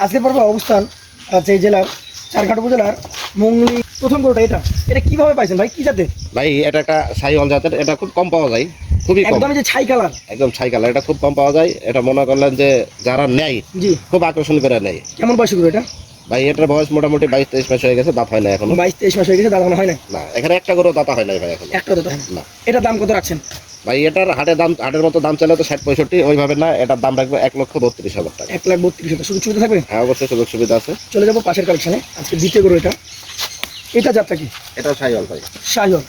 আজকের পর্ব অবস্থান আছে এই জেলার চারঘাট উপজেলার মুংলি প্রথম গরুটা। এটা কিভাবে পাইছেন ভাই, কি জাতের? ভাই এটা একটা সাইওয়াল জাতের, এটা খুব কম পাওয়া যায়, খুবই কম। একদম যে ছাই কালার, একদম ছাই কালার, এটা খুব কম পাওয়া যায়। এটা মনে করলেন যে যারা নেয় জি খুব আকর্ষণ করে নেয়। কেমন বয়স গরু এটা? ভাই এটার বয়স মোটামুটি 22-23 মাস হয়ে গেছে, দাঁত হয় না এখনো। 22-23 মাস হয়ে গেছে, দাঁত এখনো হয় না? না, এখানে একটা গরু দাঁতা হয় নাই ভাই এখন। একটা দাঁত হয় না। এটা দাম কত রাখছেন ভাই এটার হাটের মতো দাম চাইলে তো 60-65, ওইভাবে না, এটার দাম রাখবো 1,32,000 টাকা। 1,32,000। সুযোগ সুবিধা থাকবে? হ্যাঁ অবশ্যই সুযোগ সুবিধা আছে। চলে যাবো পাশের কালেকশনে। আজকে দ্বিতীয় গরু এটা। এটা জাতটা কি? এটা সাইওয়াল ভাই। শাহিওয়াল।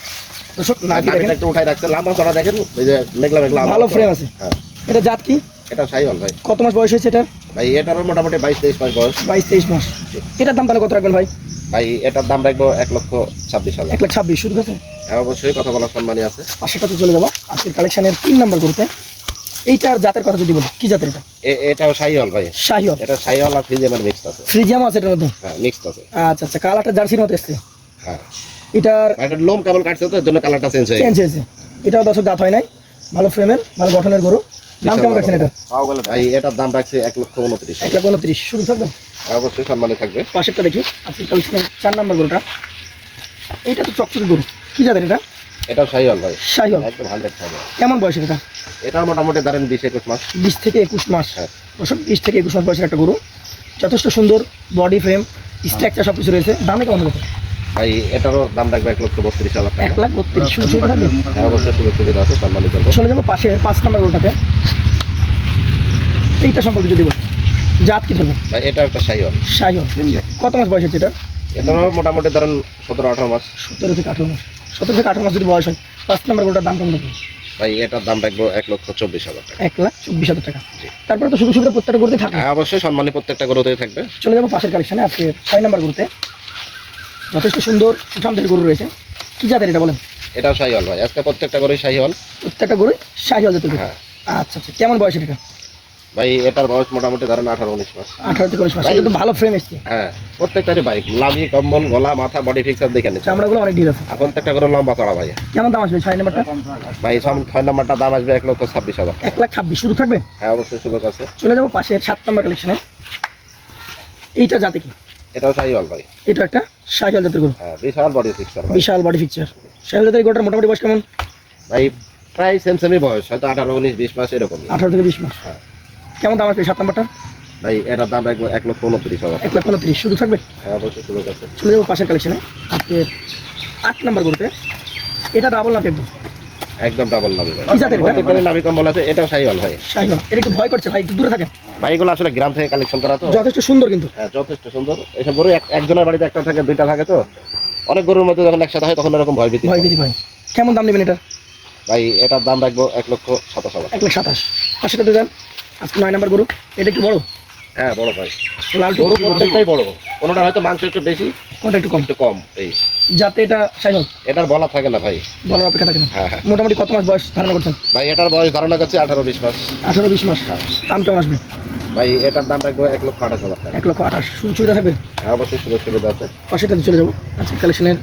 দর্শক নাভি দেখেন, একটু উঠাই রাখছে, লাম্বা চড়া দেখেন, এই যে মেঘলা মেঘলা ভালো ফ্রেম আছে। হ্যাঁ এটা জাত কি? এটা সাইওয়াল ভাই। কত মাস বয়স হয়েছে এটা? ভাই এটারও মোটামুটি 22-23 মাস বয়স। 22-23 মাস। এটার দাম তাহলে কত রাখবেন ভাই? ভাই এটার দাম রাখবো 1,26,000। 1,26,000 শুরু আছে। হ্যাঁ অবশ্যই, কথা বলার সম্মানই আছে। পাশেটাতে চলে যাবো আজকের কালেকশনের 3 নাম্বার গরুতে। এইটার জাতের কথা যদি বলি, কি জাতের এটা? এটাও সাইওয়াল ভাই। শাহিওয়াল। এটা সাইওয়াল আর ফ্রিজিয়ামের মিক্স আছে। ফ্রিজিয়াম আছে এটার মধ্যে? হ্যাঁ মিক্স আছে। আচ্ছা আচ্ছা, কালারটা জার্সির মতো এসছে। হ্যাঁ এটার এটার লোম কেবল কাটছে তো, এর জন্য কালারটা চেঞ্জ হয়ে চেঞ্জ গেছে। হয়েছে। এটাও দর্শক দাঁত হয় নাই, ভালো ফ্রেমের, ভালো গঠনের গরু। দাম কেমন রাখছেন এটা? ভাই এটার দাম রাখছে 1,29,000। 1,29,000 শুরু থাকবে। হ্যাঁ, অবশ্যই সম্মানে থাকবে। পাশেরটা দেখি আজকের কালেকশনের 4 নাম্বার গরুটা। এইটা তো চকচকে গরু, কি জাতের এটা? এটাও সাইওয়াল ভাই, শাহিওয়াল। একদম 100 সাইওয়াল। কেমন বয়স এটা? এটা মোটামুটি ধরেন 20-21 মাস। 20 থেকে 21 মাস। হ্যাঁ। দর্শক 20 থেকে 21 মাস বয়সের একটা গরু, যথেষ্ট সুন্দর বডি ফ্রেম, স্ট্রাকচার সব কিছু রয়েছে। দামে কেমন হবে? ভাই এটারও দাম রাখবে 1,32,000 টাকা। 1,32,000 শুরু থাকবে। হ্যাঁ অবশ্যই সুযোগ সুবিধা আছে, সম্মানিত করবো। চলে যাবো পাশে 5 নাম্বার গরুটাতে। এইটা সম্পর্কে যদি বলি, জাত কি ধরবে? ভাই এটা একটা সাইওয়াল। শাহিওয়াল। কত মাস বয়স হচ্ছে এটা? এটারও মোটামুটি ধরেন 17-18 মাস। 17 থেকে 18 মাস। 17 থেকে 18 মাস যদি বয়স হয়, 5 নাম্বার গরুটার দাম কেমন হবে? ভাই এটার দাম রাখবো 1,24,000 টাকা। 1,24,000 টাকা। তারপরে তো সুযোগ সুবিধা প্রত্যেকটা গরুতে থাকে। হ্যাঁ অবশ্যই, সম্মানী প্রত্যেকটা গরুতেই থাকবে। চলে যাবো পাশের কালেকশনে আজকে 6 নাম্বার গরুতে। যথেষ্ট সুন্দর সুঠামদের গরু রয়েছে, কি জাতের এটা বলেন? এটাও সাইওয়াল ভাই, আজকে প্রত্যেকটা গরুই সাইওয়াল। প্রত্যেকটা গরুই শাহিওয়াল জাতের গরু। হ্যাঁ। আচ্ছা আচ্ছা, কেমন বয়স এটা? ভাই এটার বয়স মোটামুটি ধরেন 18-19 মাস। 18 থেকে 19 মাস। এটা তো ভালো ফ্রেম এসছে, হ্যাঁ প্রত্যেকটারই বাইক, লাভি, কম্বল, গলা, মাথা, বডি ফিক্সার দেখে নিচ্ছে। চামড়াগুলো অনেক ঢিল আছে। আর প্রত্যেকটা করে লম্বা চড়া ভাই। কেমন দাম আসবে 6 নাম্বারটা? ভাই 6 নাম্বারটা দাম আসবে 1,26,000 টাকা। 1,26,000 শুরু থাকবে। হ্যাঁ অবশ্যই সুযোগ আছে। চলে যাবো পাশের 7 নাম্বার কালেকশনে। এইটা জাতে কি? এটাও সাইওয়াল ভাই। এটা একটা শাহিওয়াল জাতের গরু, হ্যাঁ বিশাল বডি ফিক্সার ভাই। বিশাল বডি ফিকচার। শাহিওয়াল জাতের গরুটার মোটামুটি বয়স কেমন? ভাই প্রায় সেমই বয়স, হয়তো 18-19-20 মাস এরকম। 18 থেকে 20 মাস। হ্যাঁ। কেমন দাম আসবে 7 নাম্বারটা? ভাই এটার দাম রাখবো 1,29,000 টাকা। 1,29,000 শুরু থাকবে। হ্যাঁ অবশ্যই সুযোগ আছে। চলে যাবো পাশের কালেকশনে আজকে 8 নাম্বার গরুতে। এটা ডাবল না একদম? একদম ডাবল লাভি ভাই। কি জাতের? প্রত্যেকটারই লাভি কম্বল আছে। এটাও সাইওয়াল ভাই। শাহিওয়াল। এটা একটু ভয় করছে ভাই, একটু দূরে থাকেন। ভাই এগুলো আসলে গ্রাম থেকে কালেকশন করা তো। যথেষ্ট সুন্দর কিন্তু। হ্যাঁ যথেষ্ট সুন্দর। এইসব গরু একজনের বাড়িতে একটা থাকে, দুইটা থাকে, তো অনেক গরুর মধ্যে যখন একসাথে হয় তখন এরকম ভয় ভীতি ভয় হয়। ভীতি ভাই। কেমন দাম নেবেন এটা? ভাই এটার দাম রাখবো 1,27,000 টাকা। 1,27,000। পাশেটাতে যান আজকে 9 নাম্বার গরু। এটা একটু বড়, হ্যাঁ বড় ভাই, লাল গরু টুকু। প্রত্যেকটাই বড়। কোনোটা হয়তো মাংস একটু বেশি, কোনটা একটু কম? একটু কম। এই যাতে এটা শাহিওয়াল এটার বলা থাকে না ভাই। বলার অপেক্ষা থাকে না। হ্যাঁ হ্যাঁ। মোটামুটি কত মাস বয়স ধারণা করছেন? ভাই এটার বয়স ধারণা করছে 18-20 মাস। 18-20 মাস। দাম কেমন আসবে? ভাই এটার দাম রাখবো 1,28,000 টাকা। 1,28,000 সুযোগ সুবিধা থাকবে। হ্যাঁ অবশ্যই সুযোগ সুবিধা আছে। পাশেটাতে চলে যাবো আজকে কালেকশনের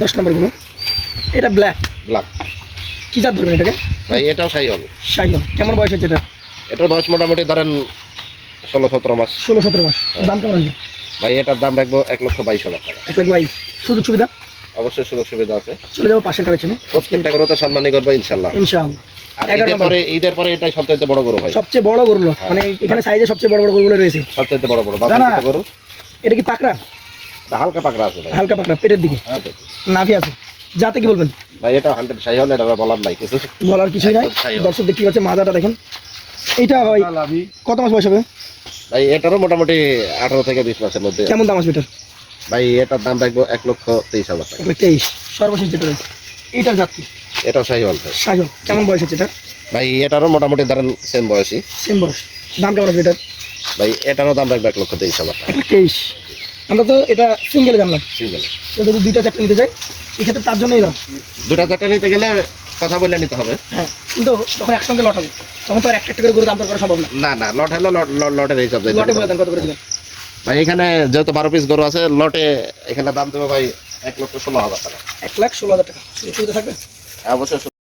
10 নাম্বার গরু। এটা ব্ল্যাক, ব্ল্যাক। কি জাত ধরবেন এটাকে? ভাই এটাও শাহিওয়াল। শাহিওয়াল। কেমন বয়স হচ্ছে এটা? এটার বয়স মোটামুটি ধরেন 16-17 মাস। 16-17 মাস। দাম কেমন আসবে? ভাই এটার দাম রাখবো 1,22,000 টাকা। 1,22,000 সুযোগ সুবিধা। অবশ্যই সুযোগ সুবিধা আছে। চলে যাবো পাশের কালেকশনে প্রত্যেকটা গরু তো সম্মানই করবো ইনশাল্লাহ। ইনশাআল্লাহ। আর 11 নাম্বার। ঈদের পরে এটাই সবচেয়ে বড় গরু ভাই। সবচেয়ে বড় গরুগুলো মানে এখানে সাইজে সবচেয়ে বড় বড় গরুগুলো রয়েছে। সবচেয়ে বড় বড় জানা? বাচ্চা গরু। এটা কি পাকড়া? হালকা পাকড়া আছে ভাই। হালকা পাকড়া, পেটের দিকে হ্যাঁ ভাই। নাভি আছে। যাতে কি বলবেন? ভাই এটা 100 শাহিওয়াল, এটা বলার নাই কিছু। বলার কিছুই নাই। একদম শাহিওয়াল। দর্শক দেখতে পাচ্ছে মাজাটা দেখেন। এইটা ভাই কত মাস বয়স হবে? ভাই এটারও মোটামুটি 18 থেকে 20 মাসের মধ্যে। কেমন দাম আসবে এটার? ভাই এটার দাম রাখবো 1,23,000 টাকা। 1,23,000 সর্বশেষ যেটা রয়েছে। এইটার জাত কি? এটাও শাহিওয়াল ভাই। শাহিওয়াল। কেমন বয়স হচ্ছে এটা? ভাই এটারও মোটামুটি ধরেন সেম বয়সী। সেম বয়স। দাম কেমন আসবে এটার? ভাই এটারও দাম রাখবো 1,23,000 টাকা। 1,23,000। আমরা তো এটা সিঙ্গেলে জানলাম, সিঙ্গেল। তো যদি 2টা 4টা নিতে চাই এক্ষেত্রে তার জন্যই দাম। দুটা চারটা নিতে গেলে কথা বলে নিতে হবে। হ্যাঁ, কিন্তু যখন একসঙ্গে লট হবে তখন তো আর একটা করে গরু দাম দর করা সম্ভব না। না না, লট হলো লটের হিসাব দিতে লটে হবে। বলে দেন কত করে দিবেন? ভাই এখানে যেহেতু 12 পিস গরু আছে, লটে এখানে দাম দেবো ভাই 1,16,000 টাকা। 1,16,000 টাকা। সুবিধা থাকবে? অবশ্যই।